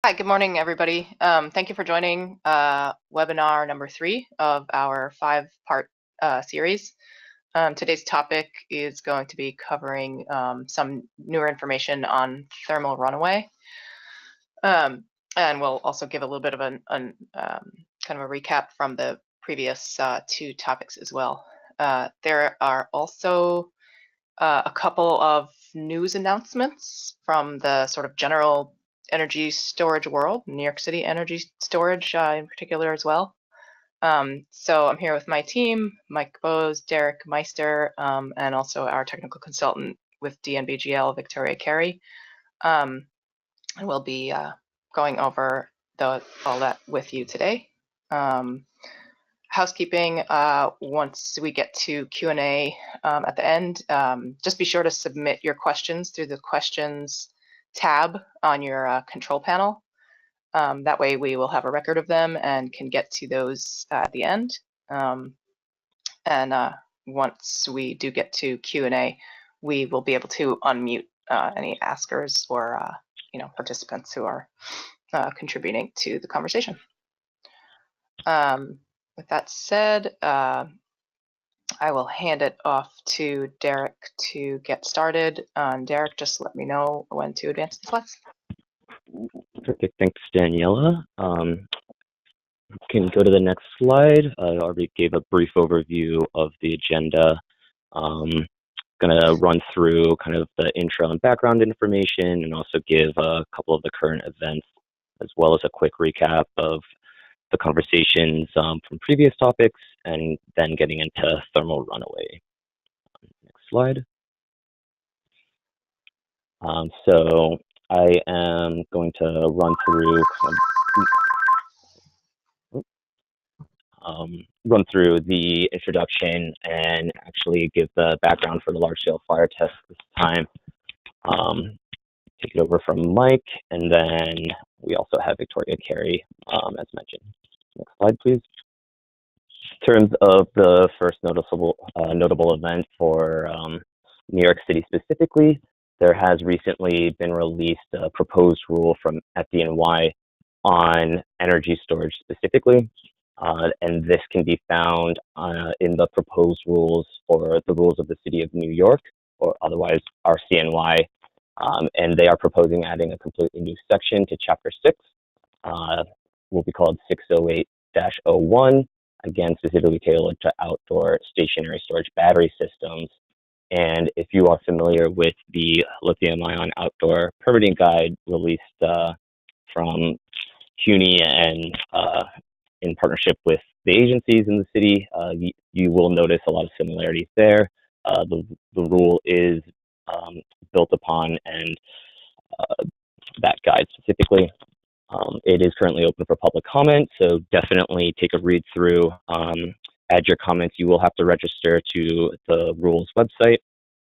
Hi, good morning, everybody. Thank you for joining webinar number 3 of our 5-part series. Today's topic is going to be covering some newer information on thermal runaway. And we'll also give a little bit of kind of a recap from the previous 2 topics as well. There are also a couple of news announcements from the sort of general energy storage world, New York City energy storage in particular as well. So I'm here with my team, Mike Bose, Derek Meister, and also our technical consultant with DNVGL, Victoria Carey. And we'll be going over all that with you today. Housekeeping, once we get to Q&A at the end, just be sure to submit your questions through the questions tab on your control panel. That way we will have a record of them and can get to those at the end. And once we do get to Q&A, we will be able to unmute any askers or participants who are contributing to the conversation. With that said, I will hand it off to Derek to get started. Derek, just let me know when to advance the slides. Perfect. Thanks, Daniela. Can go to the next slide. I already gave a brief overview of the agenda. Going to run through kind of the intro and background information and also give a couple of the current events, as well as a quick recap of the conversations from previous topics, and then getting into thermal runaway. Next slide. So I am going to run through the introduction and actually give the background for the large-scale fire test this time. Take it over from Mike, and then we also have Victoria Carey, as mentioned. Next slide, please. In terms of the first notable event for New York City specifically, there has recently been released a proposed rule from FDNY on energy storage specifically, and this can be found in the proposed rules or the rules of the City of New York, or otherwise RCNY, and they are proposing adding a completely new section to Chapter 6, will be called 608-01, again, specifically tailored to outdoor stationary storage battery systems. And if you are familiar with the lithium-ion outdoor permitting guide released from CUNY and in partnership with the agencies in the city, you will notice a lot of similarities there. The rule is built upon and that guide specifically. It is currently open for public comment, so definitely take a read through, add your comments. You will have to register to the rules website,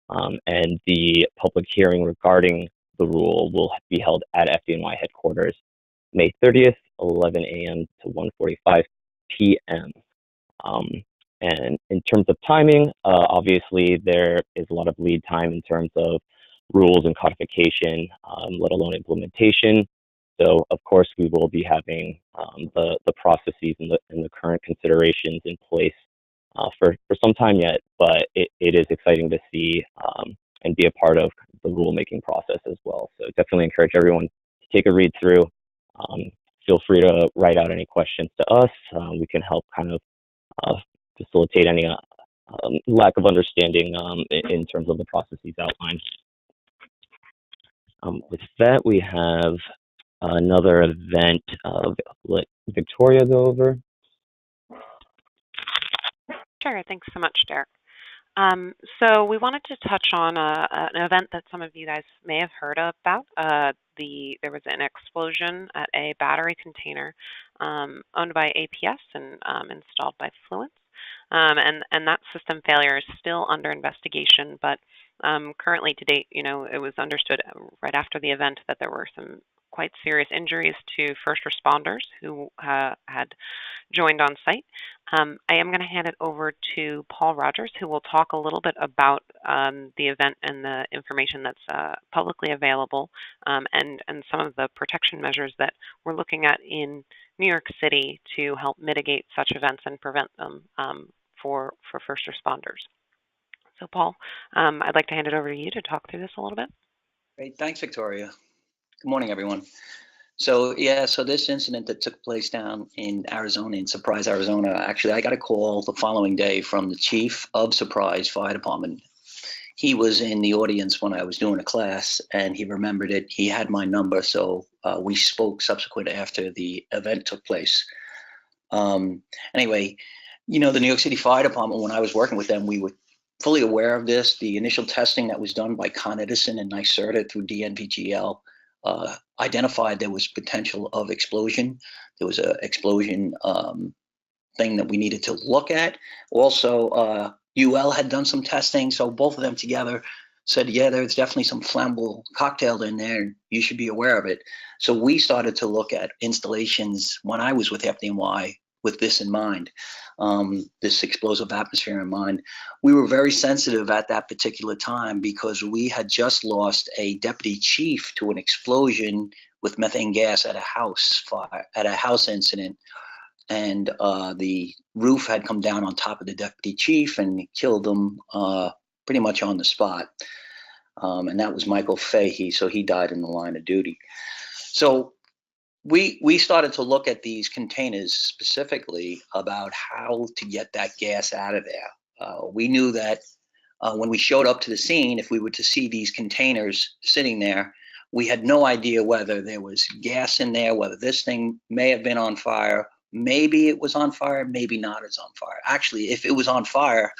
and the public hearing regarding the rule will be held at FDNY headquarters May 30th, 11 a.m. to 1:45 p.m. And in terms of timing, obviously there is a lot of lead time in terms of rules and codification, let alone implementation. So, of course, we will be having the processes and the current considerations in place for some time yet, but it is exciting to see and be a part of the rulemaking process as well. So definitely encourage everyone to take a read through. Feel free to write out any questions to us. We can help kind of facilitate any lack of understanding in terms of the processes outlined. With that, we have another event. Let Victoria go over. Sure, thanks so much, Derek. So we wanted to touch on an event that some of you guys may have heard about. There was an explosion at a battery container owned by APS and installed by Fluence. And that system failure is still under investigation, but currently to date, it was understood right after the event that there were some quite serious injuries to first responders who had joined on site. I am going to hand it over to Paul Rogers, who will talk a little bit about the event and the information that's publicly available, and some of the protection measures that we're looking at in New York City to help mitigate such events and prevent them for first responders. So Paul, I'd like to hand it over to you to talk through this a little bit. Great, thanks, Victoria. Good morning, everyone. So yeah, so this incident that took place down in Arizona, in Surprise, Arizona, actually I got a call the following day from the chief of Surprise Fire Department. He was in the audience when I was doing a class, and he remembered it. He had my number, so we spoke subsequent after the event took place. Anyway, you know, the New York City Fire Department, when I was working with them, we were fully aware of this. The initial testing that was done by Con Edison and NYSERDA through DNVGL identified there was potential of explosion. There was an explosion thing that we needed to look at. Also, UL had done some testing, so both of them together said, yeah, there's definitely some flammable cocktail in there, and you should be aware of it. So we started to look at installations when I was with FDNY with this in mind, this explosive atmosphere in mind. We were very sensitive at that particular time because we had just lost a deputy chief to an explosion with methane gas at a house fire, at a house incident. And the roof had come down on top of the deputy chief and killed him pretty much on the spot. And that was Michael Fahey, so he died in the line of duty. So we started to look at these containers specifically about how to get that gas out of there. We knew that when we showed up to the scene, if we were to see these containers sitting there, we had no idea whether there was gas in there, whether this thing may have been on fire. Maybe it was on fire, maybe not, it's on fire. Actually, if it was on fire,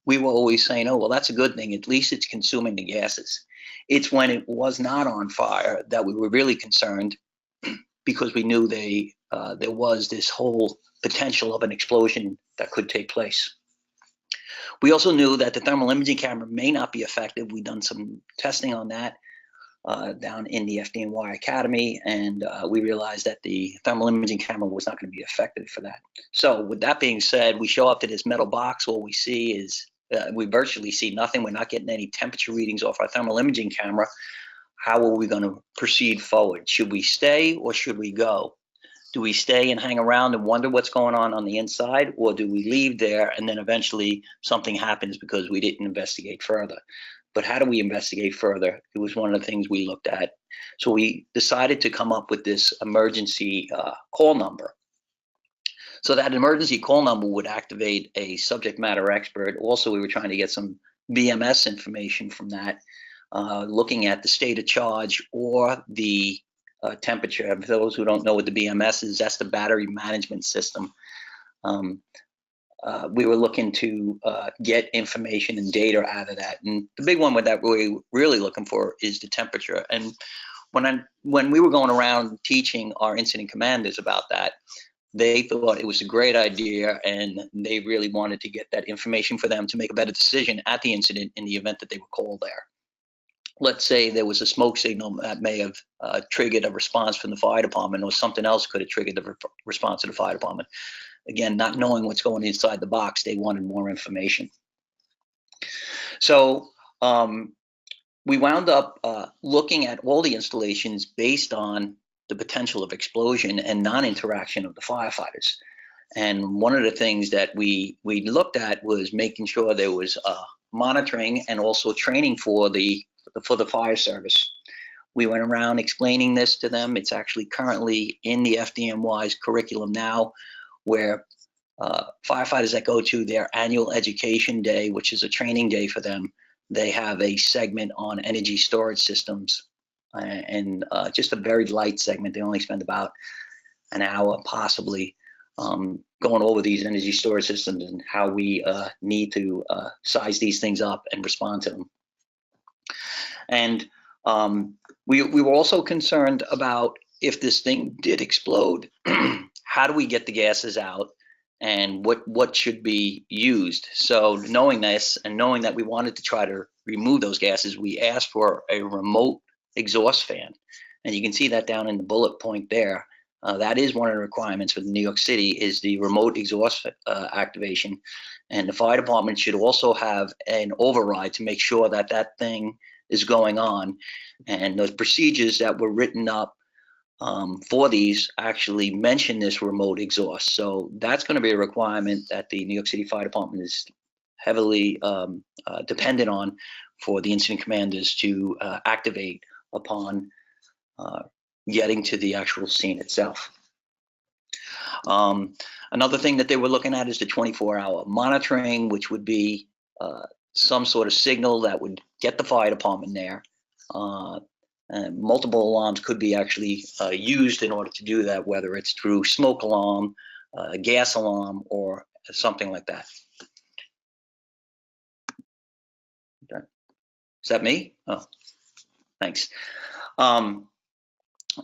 we were always saying, oh, well, that's a good thing. At least it's consuming the gases. It's when it was not on fire that we were really concerned, because we knew there was this whole potential of an explosion that could take place. We also knew that the thermal imaging camera may not be effective. We've done some testing on that down in the FDNY Academy, and we realized that the thermal imaging camera was not going to be effective for that. So with that being said, we show up to this metal box. All we see is, we virtually see nothing. We're not getting any temperature readings off our thermal imaging camera. How are we going to proceed forward? Should we stay or should we go? Do we stay and hang around and wonder what's going on the inside, or do we leave there and then eventually something happens because we didn't investigate further? But how do we investigate further? It was one of the things we looked at. So we decided to come up with this emergency call number. So that emergency call number would activate a subject matter expert. Also, we were trying to get some BMS information from that, looking at the state of charge or the temperature. For those who don't know what the BMS is, that's the battery management system. We were looking to get information and data out of that. And the big one with that we're really looking for is the temperature. And when we were going around teaching our incident commanders about that, they thought it was a great idea, and they really wanted to get that information for them to make a better decision at the incident in the event that they were called there. Let's say there was a smoke signal that may have triggered a response from the fire department, or something else could have triggered the response of the fire department. Again, not knowing what's going inside the box, they wanted more information. So we wound up looking at all the installations based on the potential of explosion and non-interaction of the firefighters. And one of the things that we looked at was making sure there was monitoring and also training for the fire service. We went around explaining this to them. It's actually currently in the FDNY's curriculum now, where firefighters that go to their annual education day, which is a training day for them, they have a segment on energy storage systems, and just a very light segment. They only spend about an hour possibly going over these energy storage systems and how we need to size these things up and respond to them. And we were also concerned about, if this thing did explode, how do we get the gases out, and what should be used? So knowing this, and knowing that we wanted to try to remove those gases, we asked for a remote exhaust fan. And you can see that down in the bullet point there. That is one of the requirements for New York City is the remote exhaust activation. And the fire department should also have an override to make sure that that thing is going on. And those procedures that were written up for these actually mention this remote exhaust. So that's going to be a requirement that the New York City Fire Department is heavily dependent on for the incident commanders to activate upon getting to the actual scene itself. Another thing that they were looking at is the 24-hour monitoring, which would be some sort of signal that would get the fire department there. And multiple alarms could be actually used in order to do that, whether it's through smoke alarm, gas alarm, or something like that. Okay. Is that me? Oh, thanks.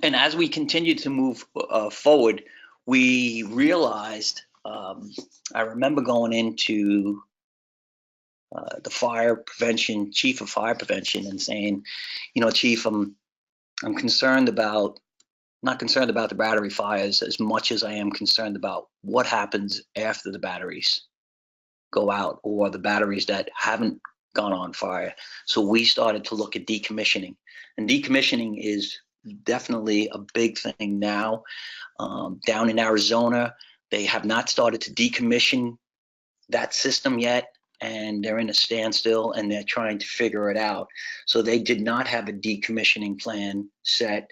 And as we continued to move forward, we realized, I remember going into the fire prevention, chief of fire prevention, and saying, you know, Chief, I'm concerned about, not concerned about the battery fires as much as I am concerned about what happens after the batteries go out or the batteries that haven't gone on fire. So we started to look at decommissioning, and decommissioning is definitely a big thing now. Down in Arizona, they have not started to decommission that system yet, and they're in a standstill and they're trying to figure it out. So they did not have a decommissioning plan set.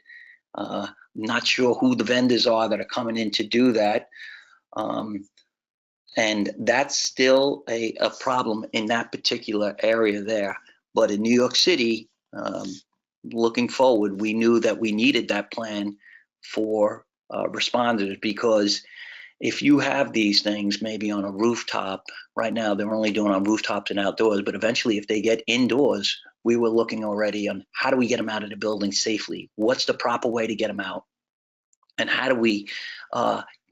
Not sure who the vendors are that are coming in to do that. And that's still a problem in that particular area there. But in New York City, looking forward, we knew that we needed that plan for responders, because if you have these things maybe on a rooftop, right now they're only doing on rooftops and outdoors, but eventually if they get indoors, we were looking already on how do we get them out of the building safely? What's the proper way to get them out? And how do we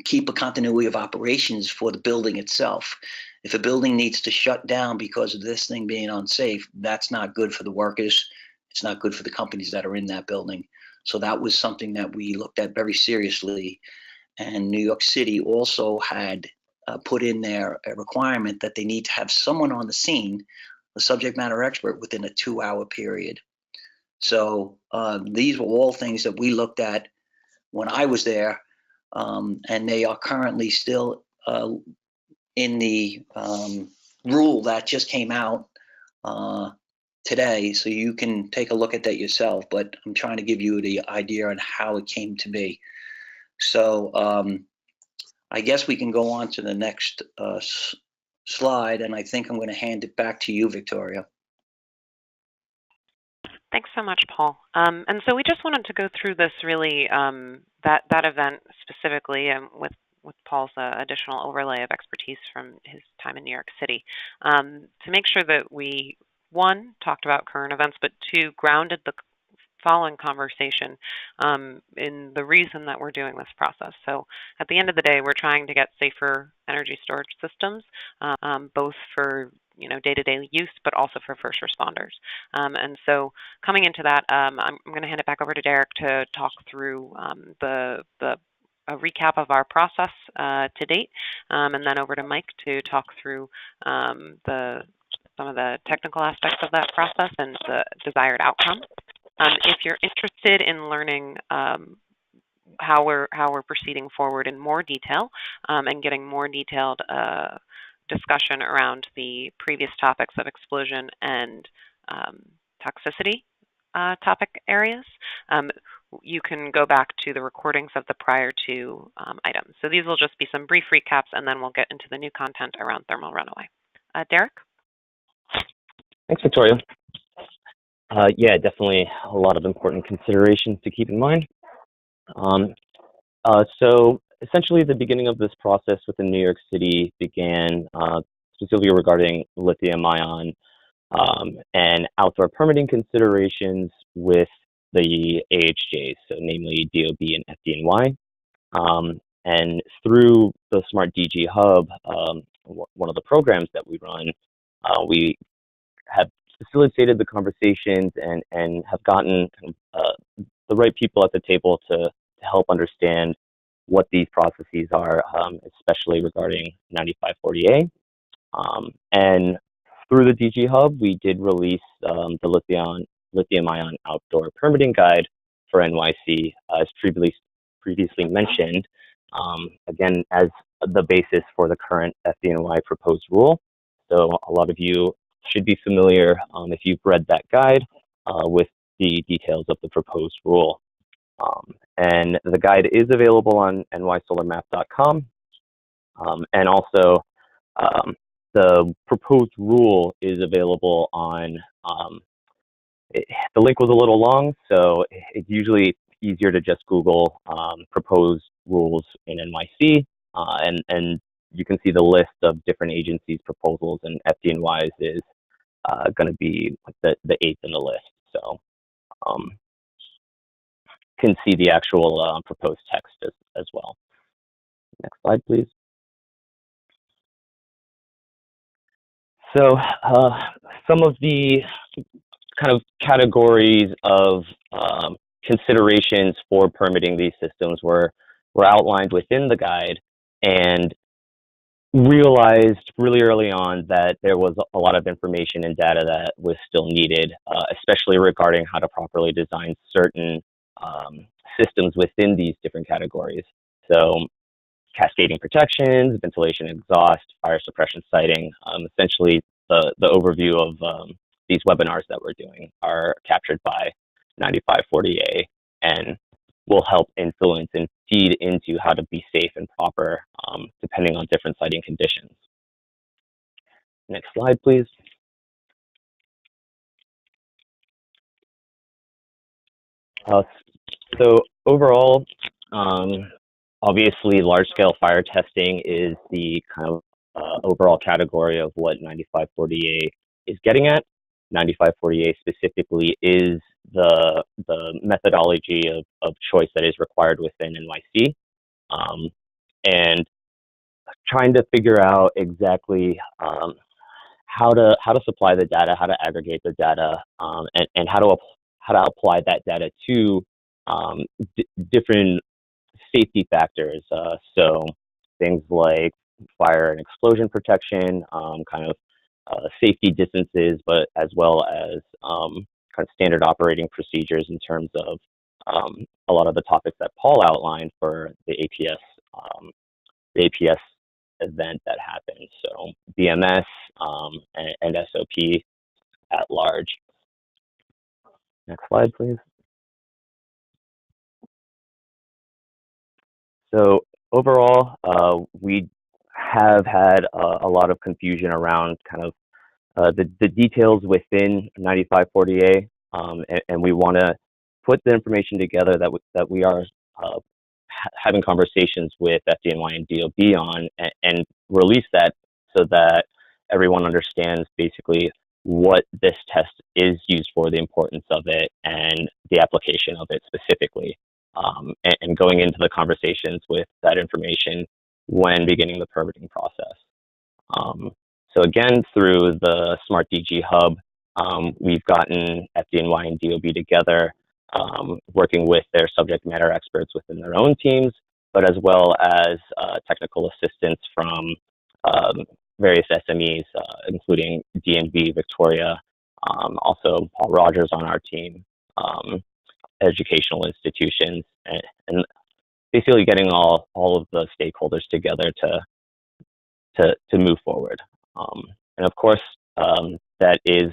keep a continuity of operations for the building itself? If a building needs to shut down because of this thing being unsafe, that's not good for the workers. It's not good for the companies that are in that building. So that was something that we looked at very seriously. And New York City also had put in there a requirement that they need to have someone on the scene, a subject matter expert, within a 2-hour period. So these were all things that we looked at when I was there, and they are currently still in the rule that just came out today. So you can take a look at that yourself, but I'm trying to give you the idea on how it came to be. So I guess we can go on to the next slide, and I think I'm going to hand it back to you, Victoria. Thanks so much, Paul. And so we just wanted to go through this really, that event specifically, with Paul's additional overlay of expertise from his time in New York City, to make sure that we, one, talked about current events, but two, grounded the following conversation in the reason that we're doing this process. So at the end of the day, we're trying to get safer energy storage systems, both for day-to-day use, but also for first responders. And so coming into that, I'm going to hand it back over to Derek to talk through a recap of our process to date, and then over to Mike to talk through some of the technical aspects of that process and the desired outcome. If you're interested in learning how we're proceeding forward in more detail and getting more detailed discussion around the previous topics of explosion and toxicity topic areas, you can go back to the recordings of the prior two items. So these will just be some brief recaps, and then we'll get into the new content around thermal runaway. Derek? Thanks, Victoria. Yeah, definitely a lot of important considerations to keep in mind. So essentially, the beginning of this process within New York City began specifically regarding lithium-ion and outdoor permitting considerations with the AHJs, so namely DOB and FDNY. And through the Smart DG Hub, one of the programs that we run, we have facilitated the conversations and have gotten the right people at the table to help understand what these processes are, especially regarding 9540A. And through the DG Hub, we did release the lithium-ion outdoor permitting guide for NYC, as previously mentioned, again, as the basis for the current FDNY proposed rule. So a lot of you should be familiar, if you've read that guide, with the details of the proposed rule. And the guide is available on nysolarmap.com. And also, the proposed rule is available on, the link was a little long, so it's usually easier to just Google proposed rules in NYC, and you can see the list of different agencies' proposals, and FDNY's is going to be like the eighth in the list. So can see the actual proposed text as well. Next slide, please. So some of the kind of categories of considerations for permitting these systems were outlined within the guide, and realized really early on that there was a lot of information and data that was still needed, especially regarding how to properly design certain systems within these different categories. So cascading protections, ventilation exhaust, fire suppression siting, essentially the overview of these webinars that we're doing are captured by 9540A and will help influence and feed into how to be safe and proper depending on different siting conditions. Next slide, please. So overall, obviously large-scale fire testing is the kind of overall category of what 9540A is getting at. 9540A specifically is the methodology of choice that is required within NYC, and trying to figure out exactly how to supply the data, how to aggregate the data, and how to apply that data to different safety factors. So things like fire and explosion protection, kind of safety distances, but as well as kind of standard operating procedures in terms of a lot of the topics that Paul outlined for the APS event that happened. So BMS and SOP at large. Next slide, please. So overall, we have had a lot of confusion around kind of the details within 9540A, and we want to put the information together that we are having conversations with FDNY and DOB on, and release that so that everyone understands basically what this test is used for, the importance of it, and the application of it specifically, and going into the conversations with that information when beginning the permitting process. So again, through the Smart DG Hub, we've gotten FDNY and DOB together, working with their subject matter experts within their own teams, but as well as technical assistance from various SMEs, including DNV, Victoria, also Paul Rogers on our team, educational institutions, and basically getting all of the stakeholders together to move forward. And of course, that is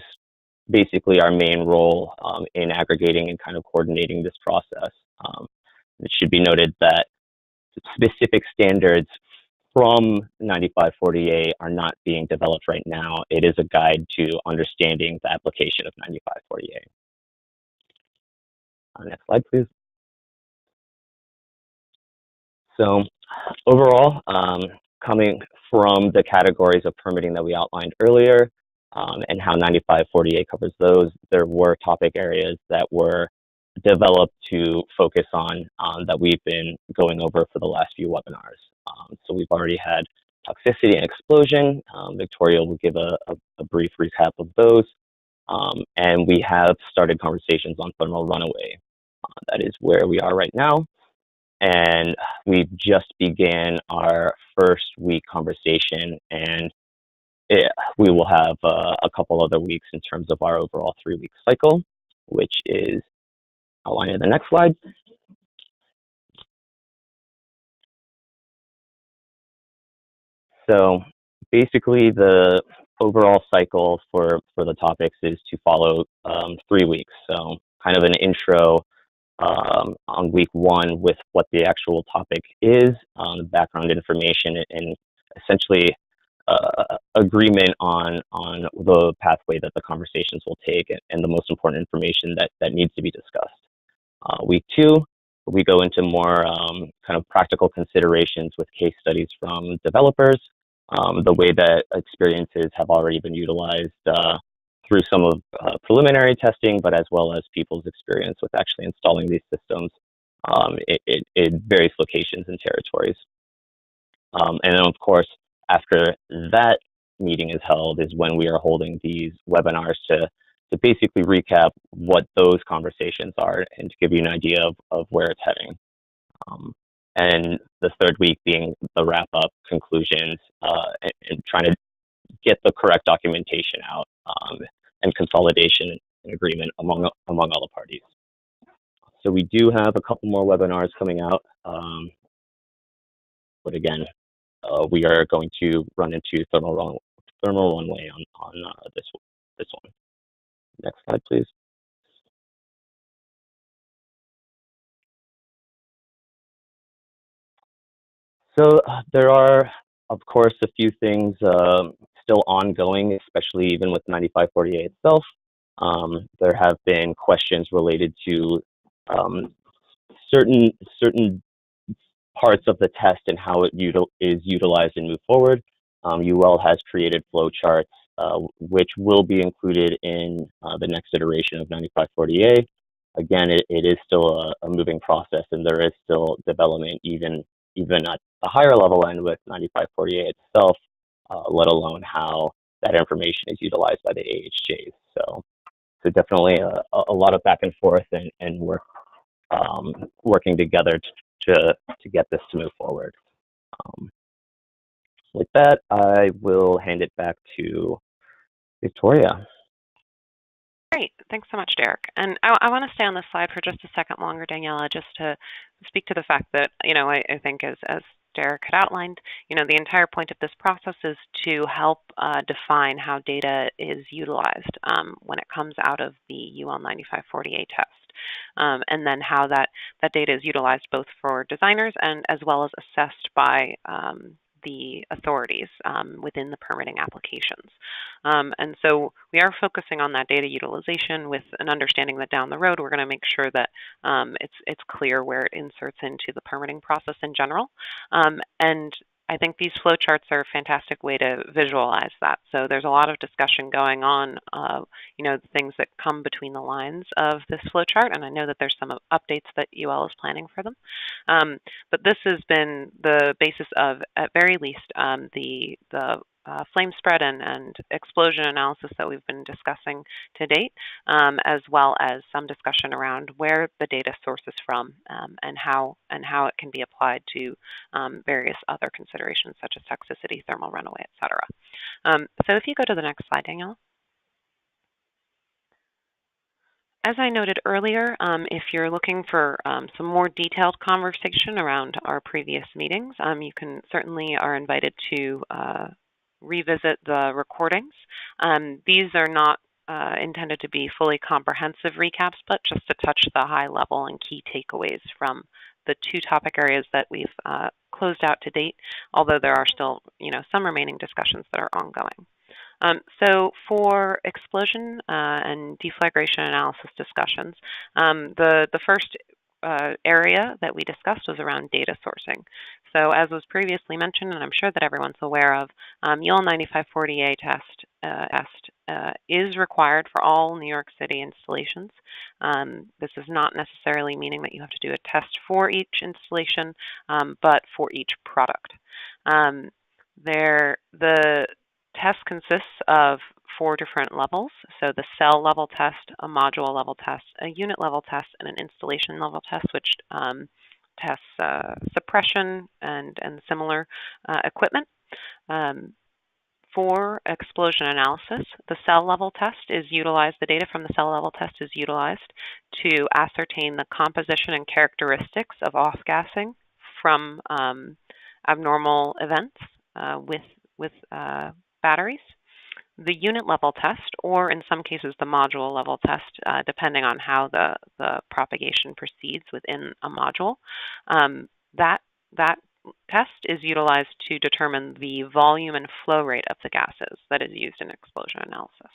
basically our main role in aggregating and kind of coordinating this process. It should be noted that specific standards from 9540A are not being developed right now. It is a guide to understanding the application of 9540A. Next slide, please. So overall, coming from the categories of permitting that we outlined earlier, and how 9540A covers those, there were topic areas that were developed to focus on that we've been going over for the last few webinars. So we've already had toxicity and explosion. Victoria will give a brief recap of those. And we have started conversations on thermal runaway. That is where we are right now. And we've just began our first week conversation, and we will have a couple other weeks in terms of our overall 3-week cycle, which is outlined in the next slide. So basically, the overall cycle for the topics is to follow 3 weeks. So kind of an intro on week 1 with what the actual topic is, background information, and essentially agreement on the pathway that the conversations will take, and the most important information that needs to be discussed. Week 2, we go into more kind of practical considerations with case studies from developers, the way that experiences have already been utilized through some of preliminary testing, but as well as people's experience with actually installing these systems in various locations and territories. And then, of course, after that meeting is held is when we are holding these webinars to basically recap what those conversations are and to give you an idea of where it's heading. And the 3rd week being the wrap-up conclusions and trying to get the correct documentation out and consolidation and agreement among all the parties. So we do have a couple more webinars coming out, but again, we are going to run into thermal runway on this one. Next slide, please. So there are, of course, a few things still ongoing, especially even with 9548 itself. There have been questions related to certain parts of the test and how it is utilized and moved forward. UL has created flowcharts, which will be included in the next iteration of 9540A. Again, it is still a moving process, and there is still development even at the higher level end with 9540A itself, let alone how that information is utilized by the AHJs. So definitely a lot of back and forth and work working together to get this to move forward. With that, I will hand it back to Victoria. Great. Thanks so much, Derek. And I want to stay on this slide for just a second longer, Daniela, just to speak to the fact that, I think as Derek had outlined, the entire point of this process is to help define how data is utilized when it comes out of the UL 9540A test. And then how that data is utilized both for designers and as well as assessed by the authorities within the permitting applications. And so we are focusing on that data utilization with an understanding that down the road we're going to make sure that it's clear where it inserts into the permitting process in general. And I think these flowcharts are a fantastic way to visualize that. So there's a lot of discussion going on, the things that come between the lines of this flowchart, and I know that there's some updates that UL is planning for them. But this has been the basis of, at very least, the flame spread and explosion analysis that we've been discussing to date, as well as some discussion around where the data source is from and how it can be applied to various other considerations such as toxicity, thermal runaway, etc. So if you go to the next slide, Daniela. As I noted earlier, if you're looking for some more detailed conversation around our previous meetings, you can certainly are invited to revisit the recordings. These are not intended to be fully comprehensive recaps, but just to touch the high level and key takeaways from the 2 topic areas that we've closed out to date, although there are still some remaining discussions that are ongoing. So for explosion and deflagration analysis discussions, the first area that we discussed was around data sourcing. So as was previously mentioned, and I'm sure that everyone's aware of, UL 9540A test is required for all New York City installations. This is not necessarily meaning that you have to do a test for each installation, but for each product. The test consists of 4 different levels. So the cell level test, a module level test, a unit level test, and an installation level test, which tests suppression and similar equipment. For explosion analysis, the cell level test is utilized, the data from the cell level test is utilized to ascertain the composition and characteristics of off-gassing from abnormal events with batteries. The unit level test, or in some cases the module level test, depending on how the propagation proceeds within a module, that test is utilized to determine the volume and flow rate of the gases that is used in explosion analysis.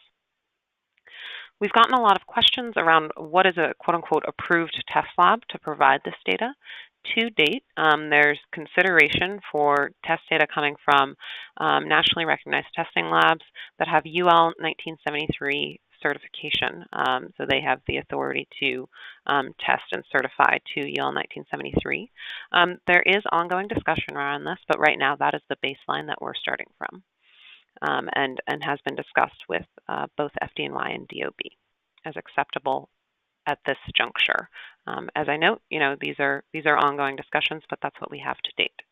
We've gotten a lot of questions around what is a quote-unquote approved test lab to provide this data. To date, there's consideration for test data coming from nationally recognized testing labs that have UL 1973 certification. So they have the authority to test and certify to UL 1973. There is ongoing discussion around this, but right now that is the baseline that we're starting from, and has been discussed with both FDNY and DOB as acceptable at this juncture. As I note, these are ongoing discussions, but that's what we have to date.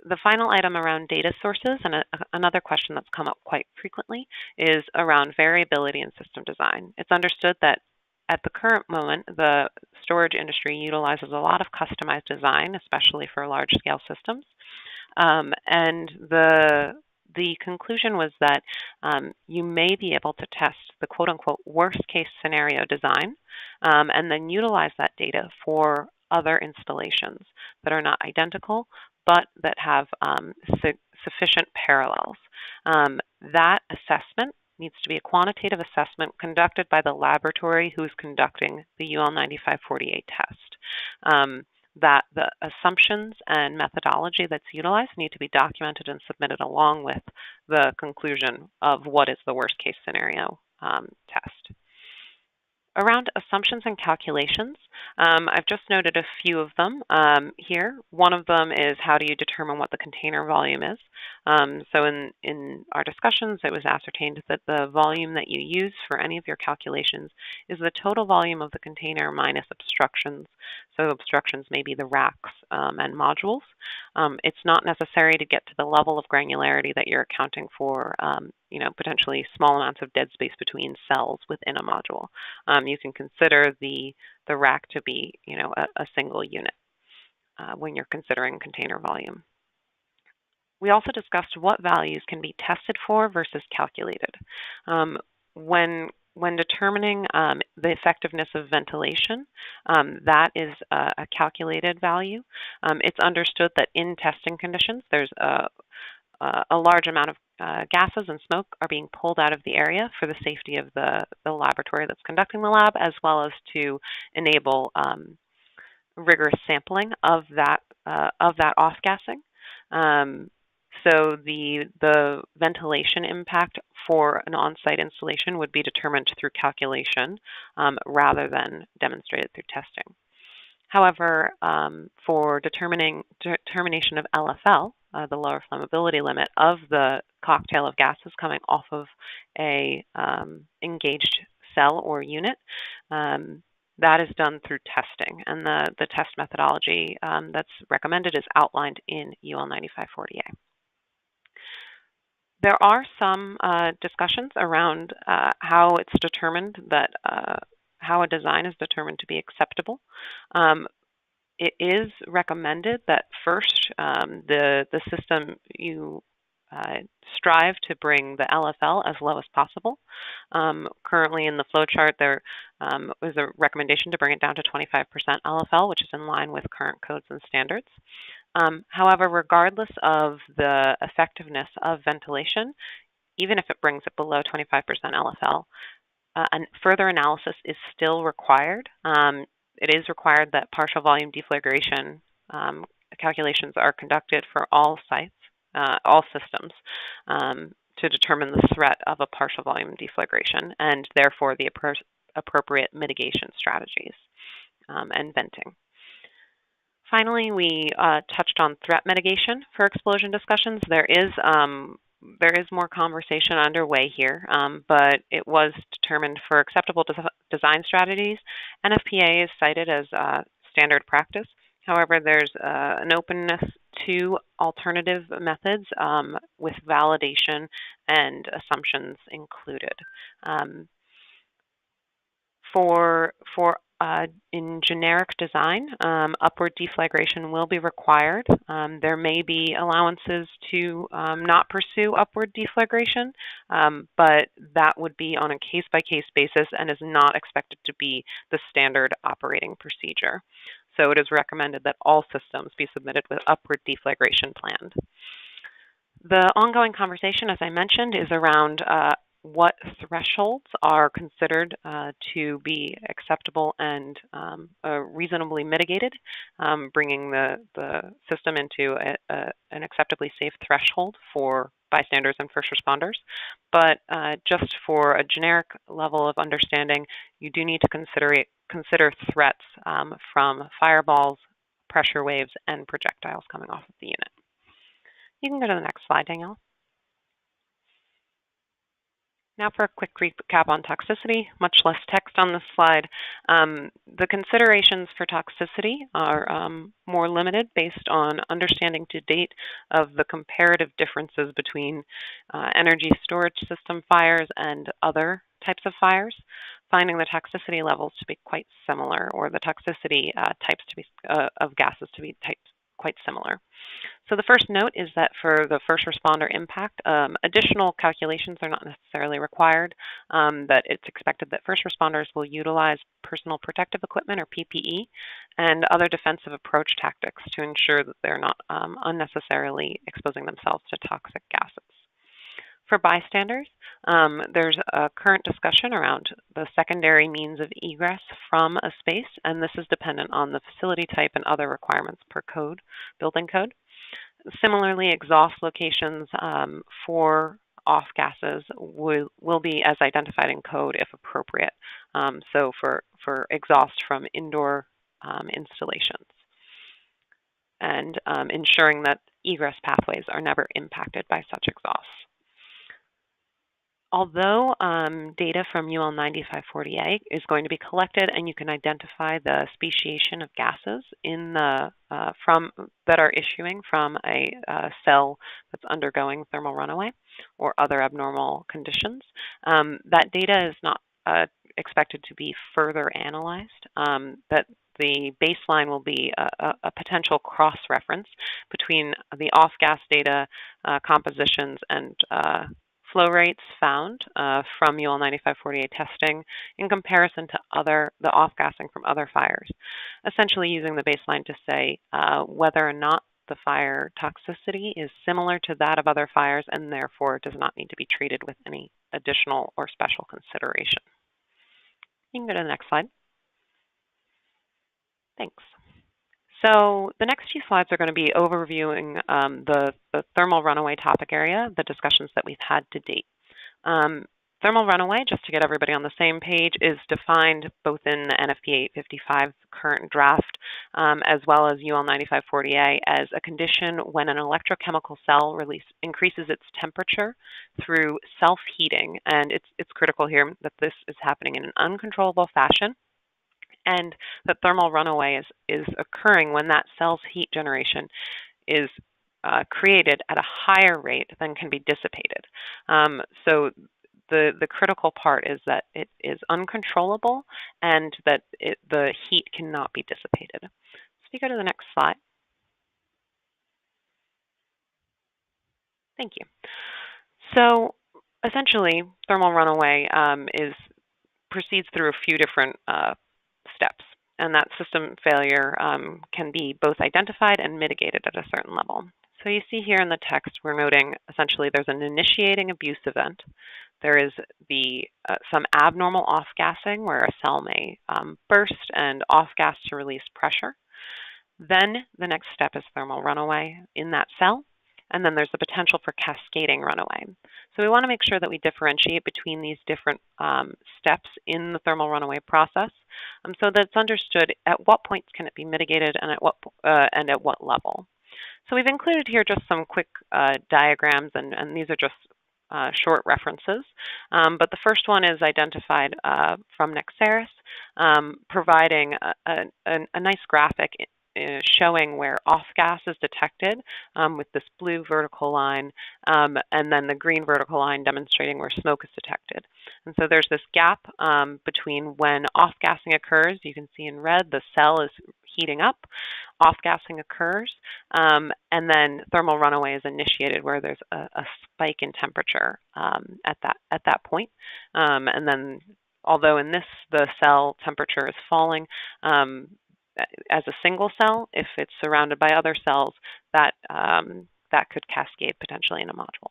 The final item around data sources, and another question that's come up quite frequently, is around variability in system design. It's understood that at the current moment, the storage industry utilizes a lot of customized design, especially for large-scale systems. And the conclusion was that you may be able to test the quote-unquote worst-case scenario design and then utilize that data for other installations that are not identical, but that have sufficient parallels. That assessment needs to be a quantitative assessment conducted by the laboratory who's conducting the UL 9548 test. That the assumptions and methodology that's utilized need to be documented and submitted along with the conclusion of what is the worst case scenario test. Around assumptions and calculations, I've just noted a few of them here. One of them is, how do you determine what the container volume is? So in our discussions, it was ascertained that the volume that you use for any of your calculations is the total volume of the container minus obstructions. So obstructions may be the racks and modules. It's not necessary to get to the level of granularity that you're accounting for potentially small amounts of dead space between cells within a module. You can consider the rack to be, a single unit when you're considering container volume. We also discussed what values can be tested for versus calculated. When determining the effectiveness of ventilation, that is a calculated value. It's understood that in testing conditions, there's a large amount of gases and smoke are being pulled out of the area for the safety of the laboratory that's conducting the lab, as well as to enable rigorous sampling of that off-gassing. So the ventilation impact for an on-site installation would be determined through calculation rather than demonstrated through testing. However, for determination of LFL, the lower flammability limit of the cocktail of gases coming off of a engaged cell or unit, that is done through testing, and the test methodology that's recommended is outlined in UL 9548. There are some discussions around how it's determined that how a design is determined to be acceptable. It is recommended that first the system you strive to bring the LFL as low as possible. Currently in the flowchart, there is a recommendation to bring it down to 25% LFL, which is in line with current codes and standards. However, regardless of the effectiveness of ventilation, even if it brings it below 25% LFL, and further analysis is still required. It is required that partial volume deflagration calculations are conducted for all sites, all systems, to determine the threat of a partial volume deflagration and therefore the appropriate mitigation strategies and venting. Finally, we touched on threat mitigation for explosion discussions. There is there is more conversation underway here, but it was determined for acceptable design strategies. NFPA is cited as standard practice. However, there's an openness to alternative methods with validation and assumptions included. In generic design, upward deflagration will be required. There may be allowances to not pursue upward deflagration, but that would be on a case-by-case basis and is not expected to be the standard operating procedure. So it is recommended that all systems be submitted with upward deflagration planned. The ongoing conversation, as I mentioned, is around what thresholds are considered to be acceptable and reasonably mitigated, bringing the system into an acceptably safe threshold for bystanders and first responders. But just for a generic level of understanding, you do need to consider threats from fireballs, pressure waves, and projectiles coming off of the unit. You can go to the next slide, Danielle. Now for a quick recap on toxicity, much less text on this slide. The considerations for toxicity are more limited based on understanding to date of the comparative differences between energy storage system fires and other types of fires, finding the toxicity levels to be quite similar, or the toxicity types to be of gases to be quite similar. So the first note is that for the first responder impact, additional calculations are not necessarily required, that it's expected that first responders will utilize personal protective equipment, or PPE, and other defensive approach tactics to ensure that they're not unnecessarily exposing themselves to toxic gases. For bystanders, there's a current discussion around the secondary means of egress from a space, and this is dependent on the facility type and other requirements per code, building code. Similarly, exhaust locations for off gases will be as identified in code if appropriate. So for exhaust from indoor installations, and ensuring that egress pathways are never impacted by such exhausts. Although data from UL 9540A is going to be collected, and you can identify the speciation of gases in the that are issuing from a cell that's undergoing thermal runaway or other abnormal conditions, that data is not expected to be further analyzed. That the baseline will be a potential cross-reference between the off-gas data compositions and flow rates found from UL 9540A testing in comparison to the off-gassing from other fires, essentially using the baseline to say whether or not the fire toxicity is similar to that of other fires and therefore does not need to be treated with any additional or special consideration. You can go to the next slide. Thanks. So the next few slides are going to be overviewing the thermal runaway topic area, the discussions that we've had to date. Thermal runaway, just to get everybody on the same page, is defined both in the NFPA 855 current draft as well as UL 9540A as a condition when an electrochemical cell increases its temperature through self-heating. And it's critical here that this is happening in an uncontrollable fashion, and that thermal runaway is occurring when that cell's heat generation is created at a higher rate than can be dissipated. So the critical part is that it is uncontrollable and that the heat cannot be dissipated. So if you go to the next slide. Thank you. So essentially, thermal runaway proceeds through a few different steps, and that system failure can be both identified and mitigated at a certain level. So you see here in the text, we're noting essentially there's an initiating abuse event. There is some abnormal off-gassing where a cell may burst and off-gas to release pressure. Then the next step is thermal runaway in that cell. And then there's the potential for cascading runaway. So we want to make sure that we differentiate between these different steps in the thermal runaway process, so that it's understood at what points can it be mitigated and at what level. So we've included here just some quick diagrams, and these are just short references. But the first one is identified from Nexaris, providing a nice graphic showing where off-gas is detected with this blue vertical line, and then the green vertical line demonstrating where smoke is detected. And so there's this gap between when off-gassing occurs. You can see in red the cell is heating up, off-gassing occurs, and then thermal runaway is initiated where there's a spike in temperature at that point. And then, although in this the cell temperature is falling, as a single cell, if it's surrounded by other cells, that could cascade potentially in a module.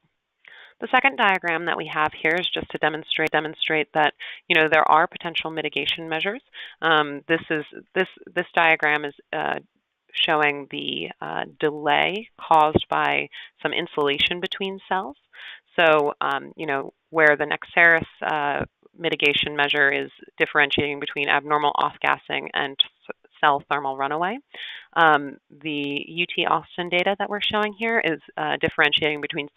The second diagram that we have here is just to demonstrate that there are potential mitigation measures. This diagram is showing the delay caused by some insulation between cells. So where the Nexaris mitigation measure is differentiating between abnormal off-gassing and cell thermal runaway. The UT Austin data that we're showing here is differentiating between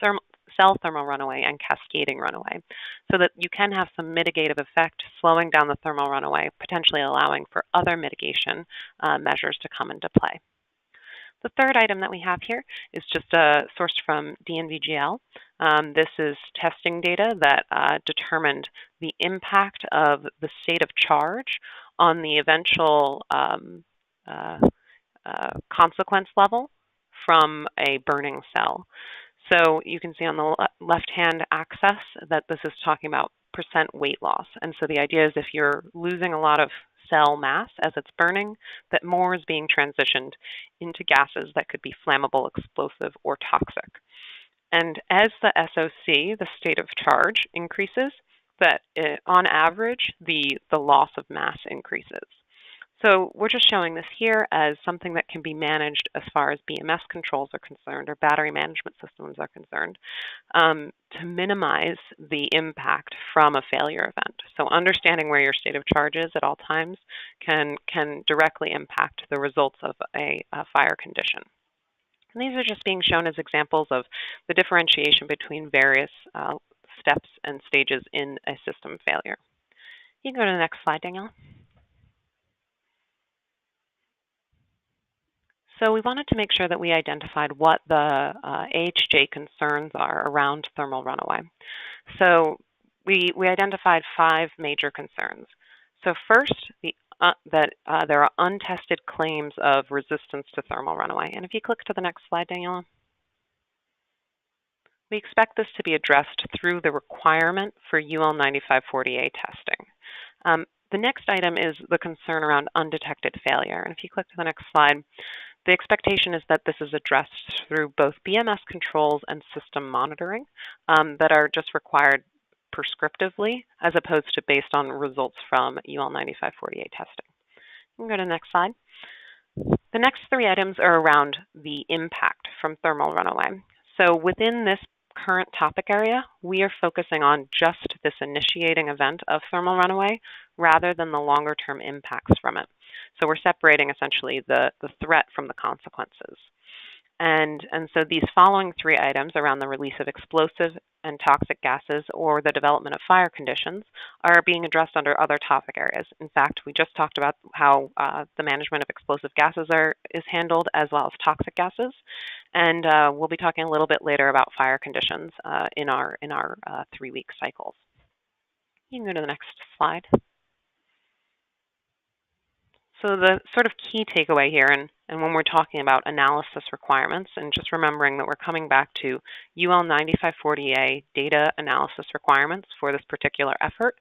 cell thermal runaway and cascading runaway, so that you can have some mitigative effect, slowing down the thermal runaway, potentially allowing for other mitigation measures to come into play. The third item that we have here is just sourced from DNVGL. This is testing data that determined the impact of the state of charge on the eventual consequence level from a burning cell. So you can see on the left-hand axis that this is talking about percent weight loss. And so the idea is if you're losing a lot of cell mass as it's burning, that more is being transitioned into gases that could be flammable, explosive, or toxic. And as the SOC, the state of charge, increases, that on average, the loss of mass increases. So we're just showing this here as something that can be managed as far as BMS controls are concerned, or battery management systems are concerned, to minimize the impact from a failure event. So understanding where your state of charge is at all times can directly impact the results of a fire condition. And these are just being shown as examples of the differentiation between various steps and stages in a system failure. You can go to the next slide, Danielle. So we wanted to make sure that we identified what the AHJ concerns are around thermal runaway. So we identified 5 major concerns. So first, that there are untested claims of resistance to thermal runaway. And if you click to the next slide, Daniela. We expect this to be addressed through the requirement for UL 9540A testing. The next item is the concern around undetected failure. And if you click to the next slide, the expectation is that this is addressed through both BMS controls and system monitoring that are just required prescriptively as opposed to based on results from UL 9540A testing. You can go to the next slide. The next 3 items are around the impact from thermal runaway. So within this current topic area, we are focusing on just this initiating event of thermal runaway rather than the longer term impacts from it. So we're separating essentially the threat from the consequences. And so these following 3 items around the release of explosive and toxic gases or the development of fire conditions are being addressed under other topic areas. In fact, we just talked about how the management of explosive gases is handled, as well as toxic gases. And we'll be talking a little bit later about fire conditions in our 3-week cycles. You can go to the next slide. So the sort of key takeaway here, and when we're talking about analysis requirements, and just remembering that we're coming back to UL 9540A data analysis requirements for this particular effort,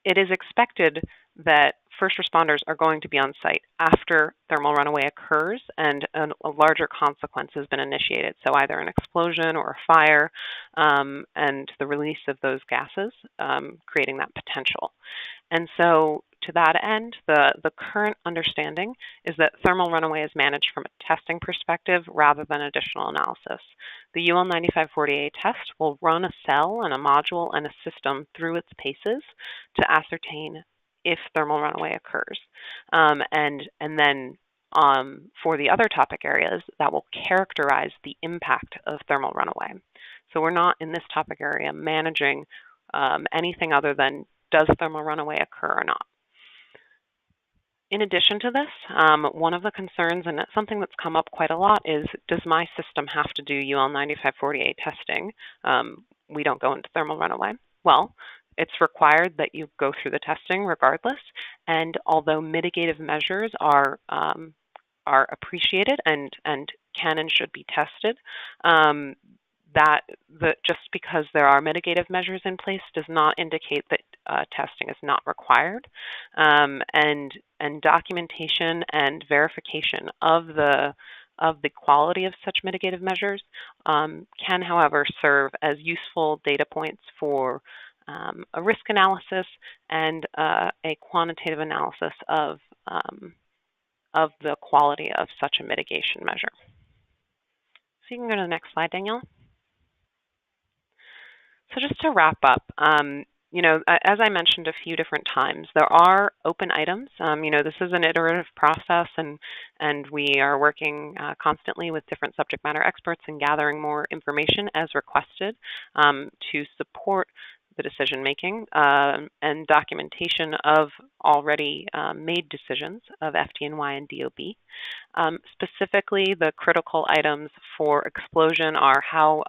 it is expected that first responders are going to be on site after thermal runaway occurs and a larger consequence has been initiated. So either an explosion or a fire and the release of those gases, creating that potential. And so to that end, the current understanding is that thermal runaway is managed from a testing perspective rather than additional analysis. The UL 9540A test will run a cell and a module and a system through its paces to ascertain if thermal runaway occurs. And then for the other topic areas that will characterize the impact of thermal runaway. So we're not in this topic area managing anything other than does thermal runaway occur or not. In addition to this, one of the concerns, and it's something that's come up quite a lot, is does my system have to do UL 9548 testing? We don't go into thermal runaway. Well, it's required that you go through the testing regardless, and although mitigative measures are appreciated and can and should be tested, just because there are mitigative measures in place does not indicate that testing is not required, and documentation and verification of the quality of such mitigative measures can, however, serve as useful data points for a risk analysis and a quantitative analysis of the quality of such a mitigation measure. So you can go to the next slide, Danielle. So just to wrap up, as I mentioned a few different times, there are open items. This is an iterative process, and we are working constantly with different subject matter experts and gathering more information as requested to support the decision making and documentation of already made decisions of FDNY and DOB. Specifically, the critical items for explosion are how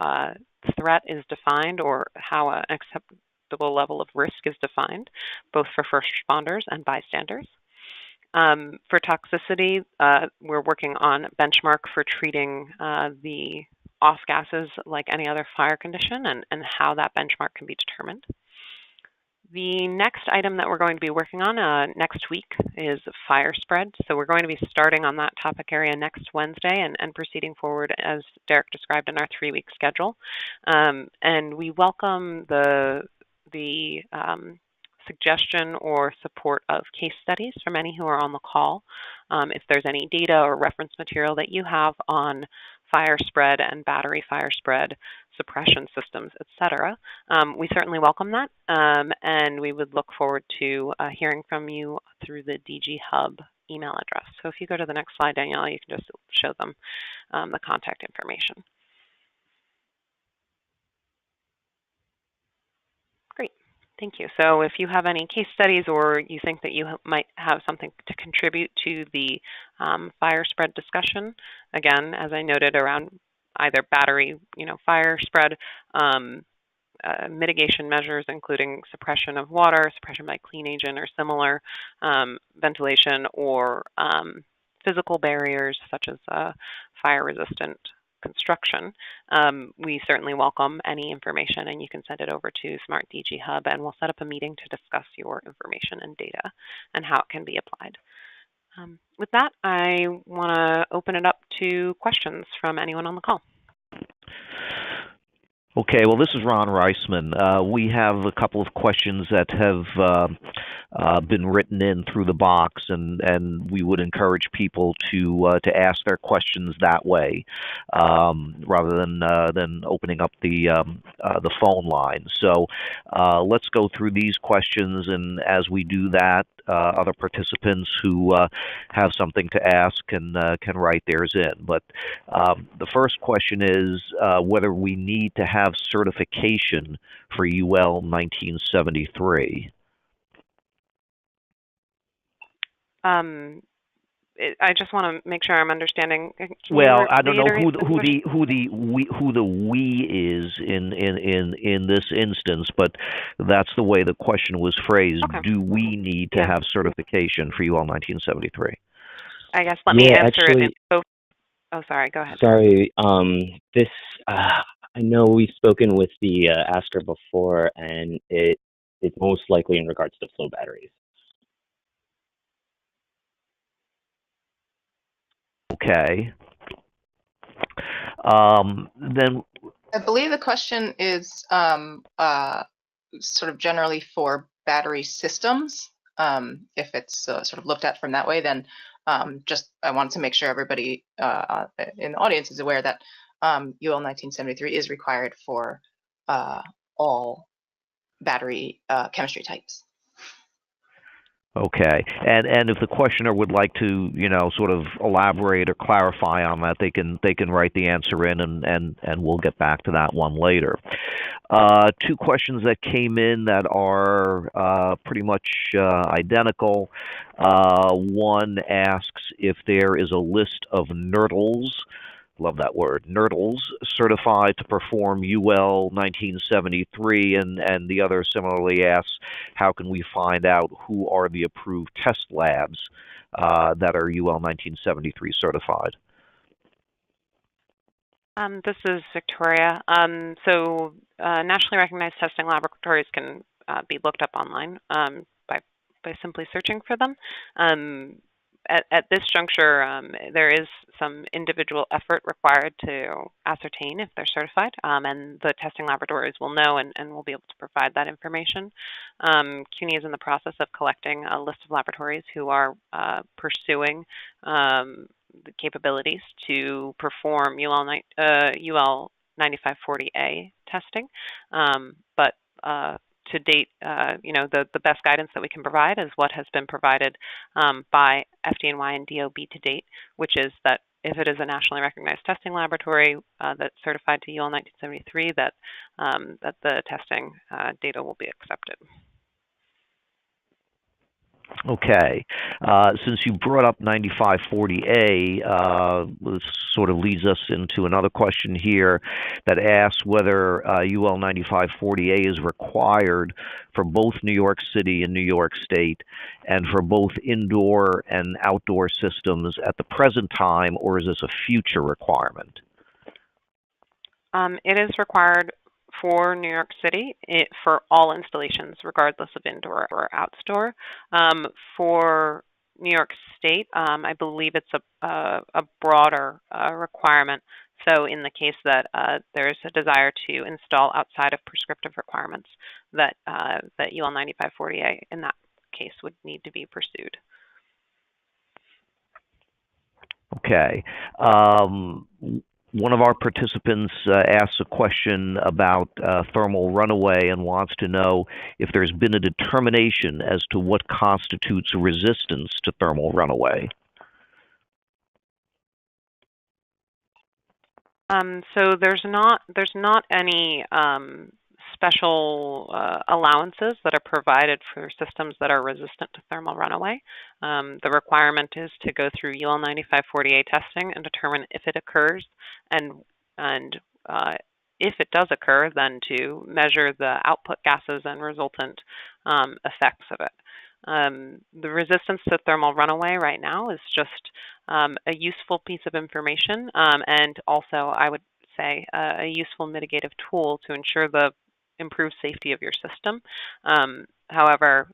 threat is defined, or how an acceptable level of risk is defined, both for first responders and bystanders. For toxicity, we're working on a benchmark for treating the off gases like any other fire condition, and how that benchmark can be determined. The next item that we're going to be working on next week is fire spread. So we're going to be starting on that topic area next Wednesday and proceeding forward as Derek described in our 3-week schedule. And we welcome the suggestion or support of case studies from any who are on the call. If there's any data or reference material that you have on fire spread and battery fire spread, suppression systems, etc., we certainly welcome that, and we would look forward to hearing from you through the DG Hub email address. So if you go to the next slide, Danielle, you can just show them the contact information. Great. Thank you. So if you have any case studies, or you think that you might have something to contribute to the fire spread discussion, again, as I noted, around either battery, fire spread, mitigation measures, including suppression of water, suppression by clean agent or similar, ventilation, or physical barriers such as fire-resistant construction, we certainly welcome any information, and you can send it over to Smart DG Hub, and we'll set up a meeting to discuss your information and data and how it can be applied. With that, I want to open it up to questions from anyone on the call. Okay, well, this is Ron Reisman. We have a couple of questions that have been written in through the box, and we would encourage people to ask their questions that way, rather than opening up the phone line. So let's go through these questions, and as we do that, other participants who have something to ask can write theirs in. But the first question is whether we need to have certification for UL 1973. I just want to make sure I'm understanding. Well, I don't know who the we is in this instance, but that's the way the question was phrased. Okay. Do we need to have certification for UL 1973? I guess let me answer it in both. Oh, sorry. Go ahead. Sorry. I know we've spoken with the asker before, and it's most likely in regards to flow batteries. Okay. Then I believe the question is sort of generally for battery systems. If it's sort of looked at from that way, then I want to make sure everybody in the audience is aware that UL 1973 is required for all battery chemistry types. Okay. And if the questioner would like to, sort of elaborate or clarify on that, they can write the answer in, and we'll get back to that one later. Two questions that came in that are pretty much identical. One asks if there is a list of NERTLs, love that word, NERTLs, certified to perform UL 1973, and the other similarly asks, how can we find out who are the approved test labs that are UL 1973 certified? This is Victoria. So nationally recognized testing laboratories can be looked up online by simply searching for them. At this juncture, there is some individual effort required to ascertain if they're certified, and the testing laboratories will know and will be able to provide that information. CUNY is in the process of collecting a list of laboratories who are pursuing the capabilities to perform UL 9540A testing, but to date, the best guidance that we can provide is what has been provided by FDNY and DOB to date, which is that if it is a nationally recognized testing laboratory that's certified to UL 1973, that the testing data will be accepted. Okay. Since you brought up 9540A, this sort of leads us into another question here that asks whether UL 9540A is required for both New York City and New York State, and for both indoor and outdoor systems at the present time, or is this a future requirement? It is required for New York City for all installations, regardless of indoor or outdoor. For New York State, I believe it's a broader requirement. So in the case that there's a desire to install outside of prescriptive requirements, that UL 9540A in that case would need to be pursued. Okay. One of our participants asks a question about thermal runaway and wants to know if there's been a determination as to what constitutes resistance to thermal runaway. So there's not any special allowances that are provided for systems that are resistant to thermal runaway. The requirement is to go through UL 9540A testing and determine if it occurs, and if it does occur, then to measure the output gases and resultant effects of it. The resistance to thermal runaway right now is just a useful piece of information, and also I would say a useful mitigative tool to ensure the improved safety of your system. However,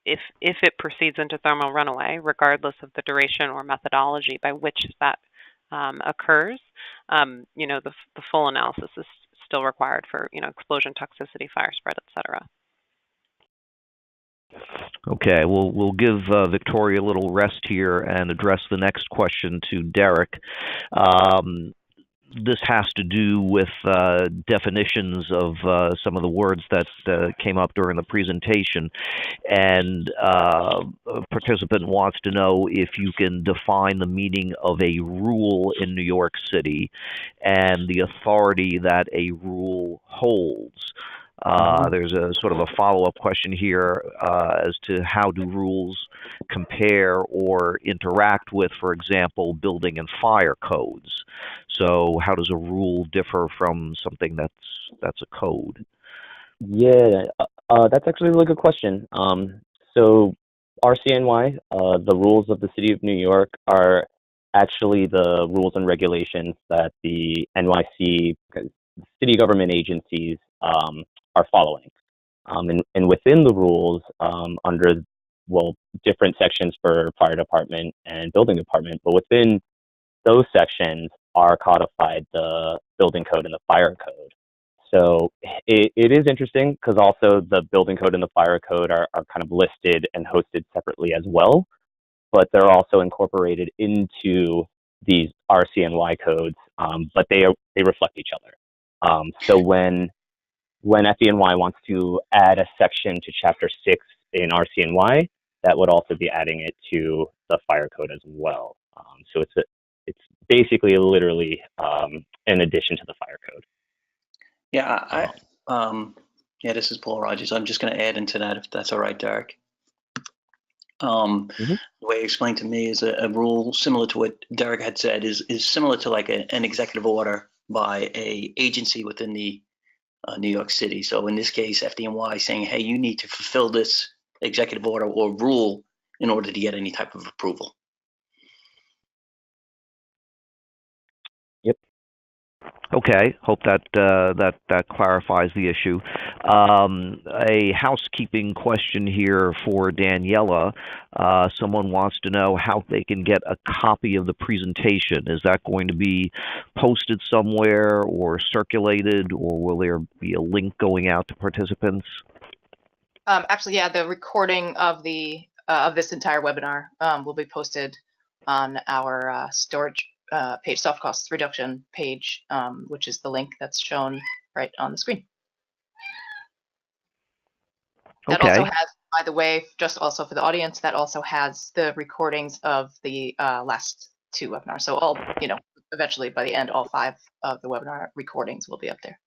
if it proceeds into thermal runaway, regardless of the duration or methodology by which that occurs, the full analysis is still required for explosion, toxicity, fire spread, etc. Okay, we'll give Victoria a little rest here and address the next question to Derek. This has to do with definitions of some of the words that came up during the presentation. And a participant wants to know if you can define the meaning of a rule in New York City and the authority that a rule holds. There's a sort of a follow-up question here as to how do rules compare or interact with, for example, building and fire codes. So how does a rule differ from something that's a code? Yeah, that's actually a really good question. So RCNY, the rules of the City of New York, are actually the rules and regulations that the NYC city government agencies are following. And within the rules, under, different sections for fire department and building department, but within those sections are codified the building code and the fire code. So it is interesting because also the building code and the fire code are kind of listed and hosted separately as well, but they're also incorporated into these RCNY codes, but they reflect each other. So when FDNY wants to add a section to Chapter 6 in RCNY, that would also be adding it to the fire code as well. So it's basically literally in addition to the fire code. Yeah, yeah, this is Paul Rogers. I'm just going to add into that, if that's all right, Derek. The way explained to me is a rule similar to what Derek had said is similar to like an executive order by a agency within the New York City. So in this case, FDNY saying, hey, you need to fulfill this executive order or rule in order to get any type of approval. Yep. Okay, hope that that clarifies the issue. A housekeeping question here for Daniela. Someone wants to know how they can get a copy of the presentation. Is that going to be posted somewhere or circulated, or will there be a link going out to participants? Actually, yeah, the recording of this entire webinar will be posted on our storage page, soft cost reduction page, which is the link that's shown right on the screen. That Okay. also has, by the way, just also for the audience, that also has the recordings of the last 2 webinars. So all, eventually by the end, all 5 of the webinar recordings will be up there.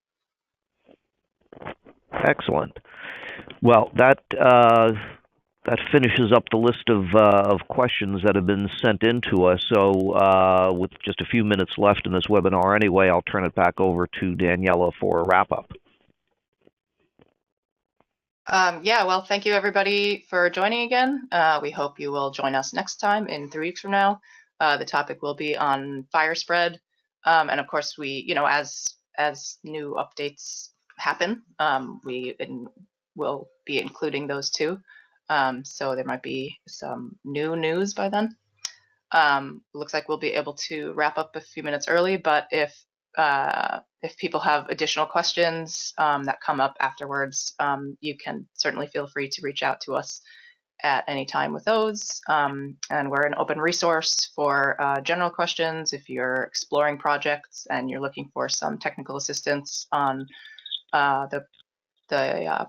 Excellent. Well, that finishes up the list of questions that have been sent in to us. So with just a few minutes left in this webinar anyway, I'll turn it back over to Daniela for a wrap-up. Yeah, well, thank you everybody for joining again. We hope you will join us next time in 3 weeks from now. The topic will be on fire spread. And of course, we, as new updates happen, we will be including those too. So there might be some new news by then. Looks like we'll be able to wrap up a few minutes early, but if people have additional questions that come up afterwards, you can certainly feel free to reach out to us at any time with those. And we're an open resource for general questions. If you're exploring projects and you're looking for some technical assistance on the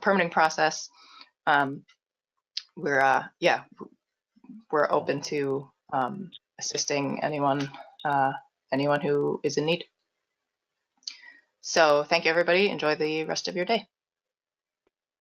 permitting process, we're open to assisting anyone who is in need. So thank you, everybody. Enjoy the rest of your day.